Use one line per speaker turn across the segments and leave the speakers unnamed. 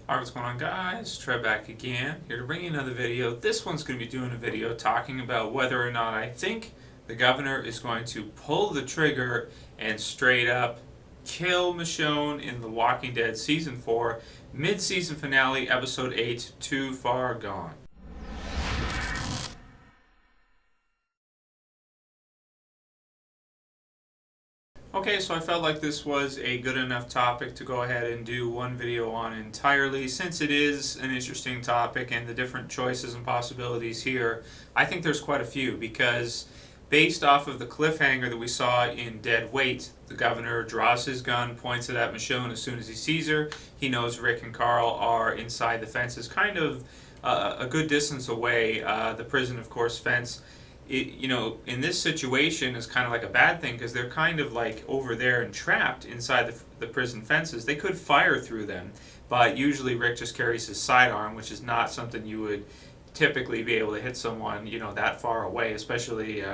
Alright, what's going on, guys? Trev back again, here to bring you another video. This one's going to be doing a video talking about whether or not I think the governor is going to pull the trigger and straight up kill Michonne in The Walking Dead Season 4 mid-season finale, Episode 8, Too Far Gone. Okay, so I felt like this was a good enough topic to go ahead and do one video on entirely. Since it is an interesting topic and the different choices and possibilities here, I think there's quite a few, because based off of the cliffhanger that we saw in Dead Weight, the governor draws his gun, points it at Michonne as soon as he sees her. He knows Rick and Carl are inside the fences, kind of a good distance away. The prison, of course, fence in this situation is kind of like a bad thing, because they're kind of like over there and trapped inside the prison fences. They could fire through them, but usually Rick just carries his sidearm, which is not something you would typically be able to hit someone, that far away, especially,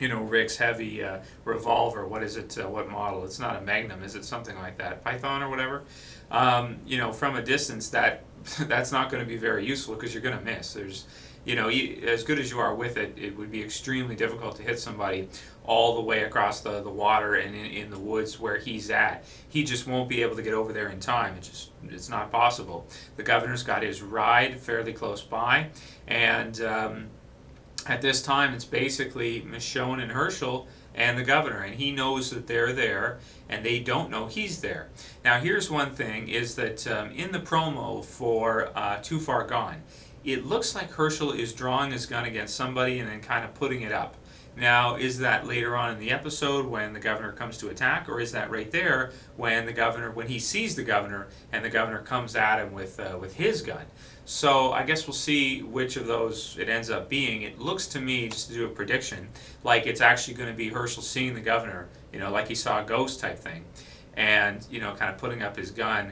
Rick's heavy revolver. What is it? What model? It's not a Magnum, is it? Something like that, Python or whatever. From a distance, that's not going to be very useful, because you're going to miss. As good as you are with it, it would be extremely difficult to hit somebody all the way across the water and in the woods where he's at. He just won't be able to get over there in time. It's not possible. The governor's got his ride fairly close by, and at this time it's basically Michonne and Hershel and the governor, and he knows that they're there, and they don't know he's there. Now, here's one thing, is that in the promo for Too Far Gone, it looks like Hershel is drawing his gun against somebody and then kind of putting it up. Now, is that later on in the episode when the governor comes to attack, or is that right there when he sees the governor and the governor comes at him with his gun? So I guess we'll see which of those it ends up being. It looks to me, just to do a prediction, like it's actually going to be Hershel seeing the governor, like he saw a ghost type thing, and kind of putting up his gun.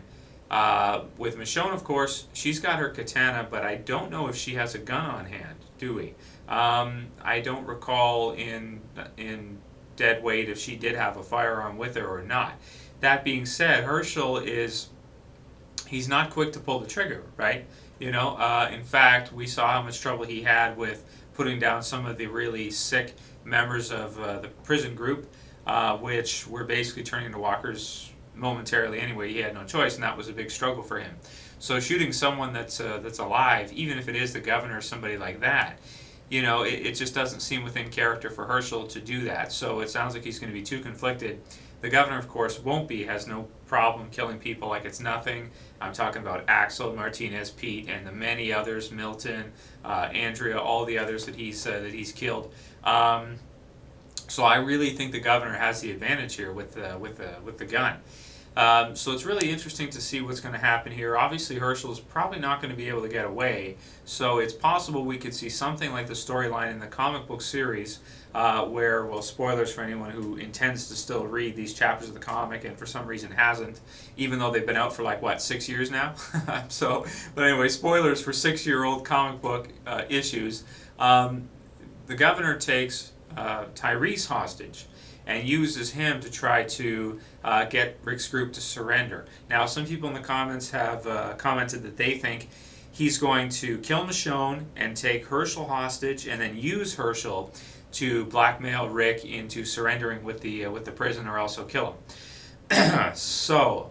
With Michonne, of course, she's got her katana, but I don't know if she has a gun on hand, do we? I don't recall in Dead Weight if she did have a firearm with her or not. That being said, Hershel he's not quick to pull the trigger, right? In fact, we saw how much trouble he had with putting down some of the really sick members of the prison group, which were basically turning into walkers momentarily anyway. He had no choice, and that was a big struggle for him. So shooting someone that's alive, even if it is the governor or somebody like that, it just doesn't seem within character for Hershel to do that. So it sounds like he's going to be too conflicted. The governor, of course, won't be, has no problem killing people like it's nothing. I'm talking about Axel, Martinez, Pete, and the many others, Milton, Andrea, all the others that he's killed. So I really think the governor has the advantage here with the gun. So it's really interesting to see what's going to happen here. Obviously, Hershel is probably not going to be able to get away, so it's possible we could see something like the storyline in the comic book series, where, well, spoilers for anyone who intends to still read these chapters of the comic and for some reason hasn't, even though they've been out for like, what, 6 years now? But anyway, spoilers for 6-year-old comic book issues. The governor takes Tyrese hostage and uses him to try to get Rick's group to surrender. Now, some people in the comments have commented that they think he's going to kill Michonne and take Hershel hostage, and then use Hershel to blackmail Rick into surrendering with the prison, or else he'll kill him. So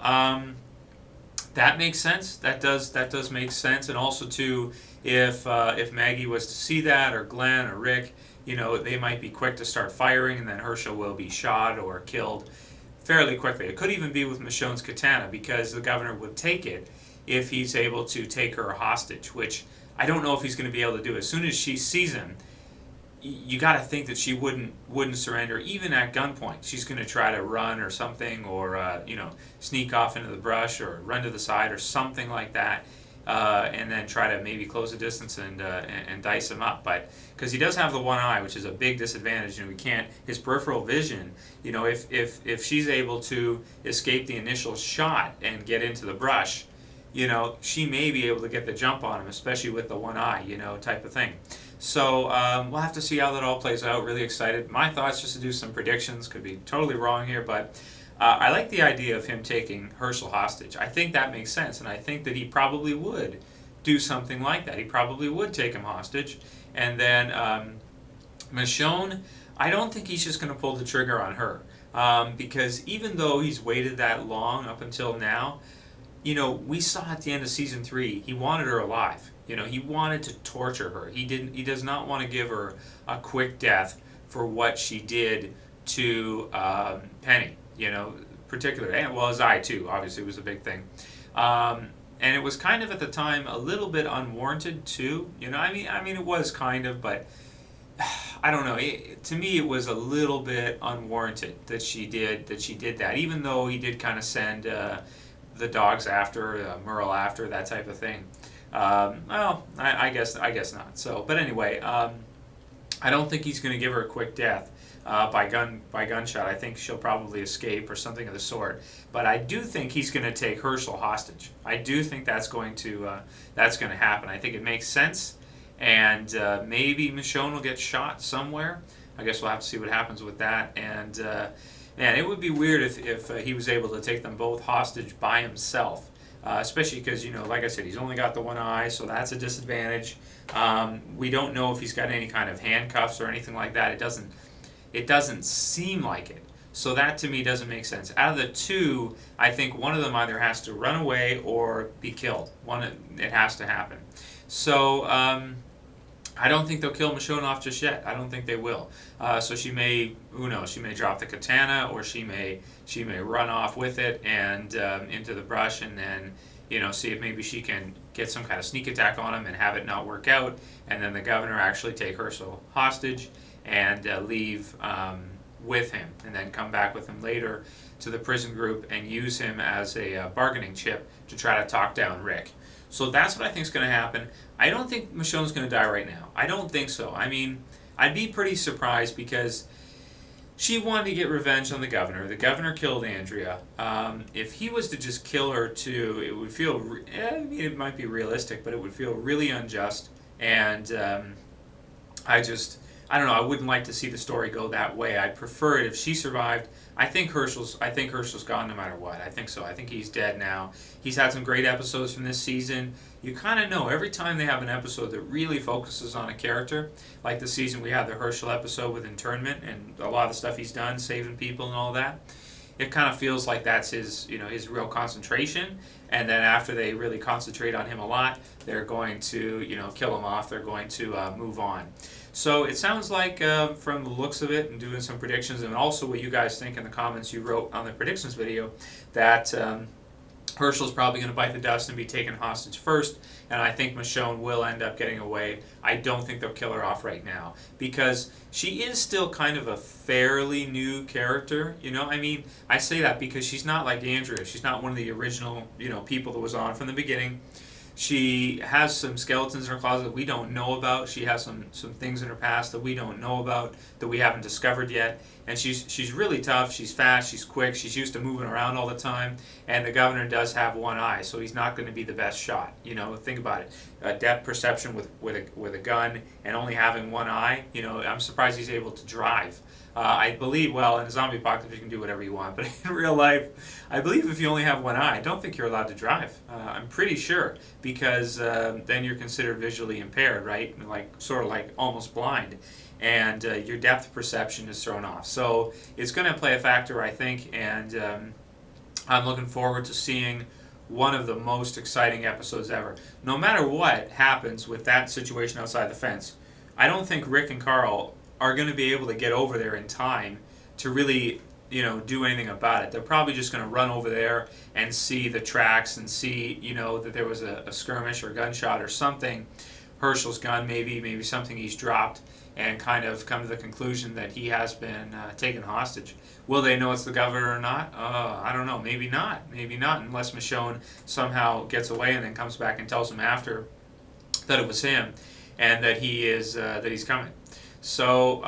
that makes sense. That does make sense. And also too, if Maggie was to see that, or Glenn or Rick, they might be quick to start firing, and then Hershel will be shot or killed fairly quickly. It could even be with Michonne's katana, because the governor would take it if he's able to take her hostage, which I don't know if he's going to be able to do. As soon as she sees him, you got to think that she wouldn't surrender, even at gunpoint. She's going to try to run or something, or sneak off into the brush, or run to the side, or something like that. And then try to maybe close the distance and dice him up. But because he does have the one eye, which is a big disadvantage, we can't, his peripheral vision, if she's able to escape the initial shot and get into the brush, she may be able to get the jump on him, especially with the one eye, type of thing. So we'll have to see how that all plays out. Really excited. My thoughts, just to do some predictions, could be totally wrong here, but I like the idea of him taking Hershel hostage. I think that makes sense, and I think that he probably would do something like that. He probably would take him hostage, and then Michonne, I don't think he's just going to pull the trigger on her, because even though he's waited that long up until now, we saw at the end of season 3, he wanted her alive. He wanted to torture her. He didn't. He does not want to give her a quick death for what she did to Penny. Particularly, and well, his eye too. Obviously, was a big thing. And it was kind of at the time a little bit unwarranted too. I mean, it was kind of, but I don't know. To me, it was a little bit unwarranted that she did that. Even though he did kind of send the dogs after Merle after, that type of thing. Well, I guess not. So, but anyway, I don't think he's going to give her a quick death by gunshot. I think she'll probably escape or something of the sort. But I do think he's going to take Hershel hostage. I do think that's going to happen. I think it makes sense, and maybe Michonne will get shot somewhere. I guess we'll have to see what happens with that. And man, it would be weird if he was able to take them both hostage by himself. Especially because, like I said, he's only got the one eye, so that's a disadvantage. We don't know if he's got any kind of handcuffs or anything like that. It doesn't seem like it. So that to me doesn't make sense. Out of the two, I think one of them either has to run away or be killed. It has to happen. So I don't think they'll kill Michonne off just yet. I don't think they will. So she may, who knows? She may drop the katana, or she may run off with it and into the brush, and then see if maybe she can get some kind of sneak attack on him and have it not work out, and then the governor actually take Hershel hostage and leave with him, and then come back with him later to the prison group and use him as a bargaining chip to try to talk down Rick. So that's what I think is going to happen. I don't think Michonne's going to die right now. I don't think so. I mean, I'd be pretty surprised because she wanted to get revenge on the governor. The governor killed Andrea. If he was to just kill her too, it would feel, it might be realistic, but it would feel really unjust. And I don't know, I wouldn't like to see the story go that way. I'd prefer it if she survived. I think Herschel's gone no matter what. I think so. I think he's dead now. He's had some great episodes from this season. You kind of know every time they have an episode that really focuses on a character, like the season we had the Hershel episode with internment and a lot of the stuff he's done, saving people and all that. It kind of feels like that's his real concentration. And then after they really concentrate on him a lot, they're going to, kill him off. They're going to move on. So it sounds like, from the looks of it and doing some predictions, and also what you guys think in the comments you wrote on the predictions video, that Hershel's probably going to bite the dust and be taken hostage first, and I think Michonne will end up getting away. I don't think they'll kill her off right now, because she is still kind of a fairly new character, I mean, I say that because she's not like Andrea. She's not one of the original, people that was on from the beginning. She has some skeletons in her closet that we don't know about. She has some things in her past that we don't know about, that we haven't discovered yet. And she's really tough. She's fast. She's quick. She's used to moving around all the time. And the governor does have one eye, so he's not going to be the best shot. Think about it. Depth perception with a gun and only having one eye. I'm surprised he's able to drive. I believe, well, in a zombie apocalypse you can do whatever you want, but in real life, I believe if you only have one eye, I don't think you're allowed to drive. I'm pretty sure, because then you're considered visually impaired, right? Sort of like almost blind, and your depth perception is thrown off. So it's going to play a factor, I think, and I'm looking forward to seeing one of the most exciting episodes ever. No matter what happens with that situation outside the fence, I don't think Rick and Carl are going to be able to get over there in time to really, do anything about it. They're probably just going to run over there and see the tracks and see, that there was a skirmish or gunshot or something. Hershel's gun, maybe something he's dropped, and kind of come to the conclusion that he has been taken hostage. Will they know it's the governor or not? I don't know. Maybe not, unless Michonne somehow gets away and then comes back and tells him after that it was him and that he's coming. So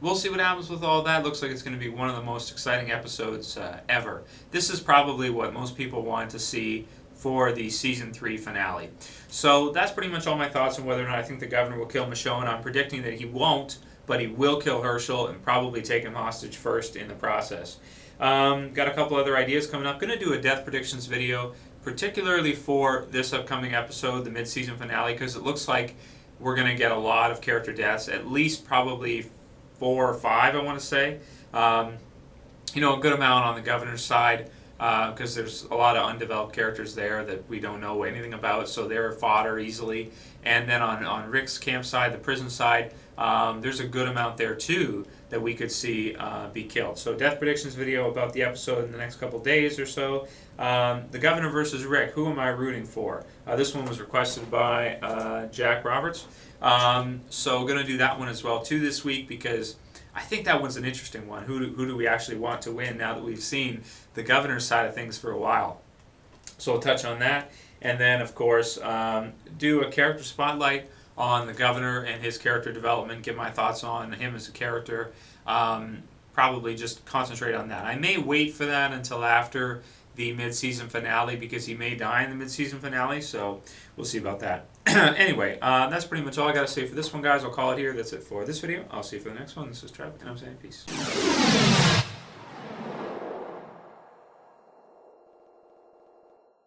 we'll see what happens with all that. Looks like it's going to be one of the most exciting episodes ever. This is probably what most people want to see for the Season 3 finale. So that's pretty much all my thoughts on whether or not I think the governor will kill Michonne. I'm predicting that he won't, but he will kill Hershel and probably take him hostage first in the process. Got a couple other ideas coming up. Going to do a death predictions video, particularly for this upcoming episode, the mid-season finale, because it looks like we're going to get a lot of character deaths, at least probably 4 or 5, I want to say. You know, a good amount on the governor's side, because there's a lot of undeveloped characters there that we don't know anything about, so they're fodder easily. And then on Rick's camp side, the prison side, there's a good amount there too that we could see be killed. So death predictions video about the episode in the next couple days or so. The governor versus Rick, who am I rooting for? This one was requested by Jack Roberts. So going to do that one as well too this week, because I think that one's an interesting one. Who do we actually want to win now that we've seen the governor's side of things for a while? So we'll touch on that. And then, of course, do a character spotlight on the governor and his character development, give my thoughts on him as a character. Probably just concentrate on that. I may wait for that until after the mid-season finale, because he may die in the mid-season finale, so we'll see about that. Anyway, that's pretty much all I got to say for this one, guys. I'll call it here. That's it for this video. I'll see you for the next one. This is Trev, and I'm saying peace.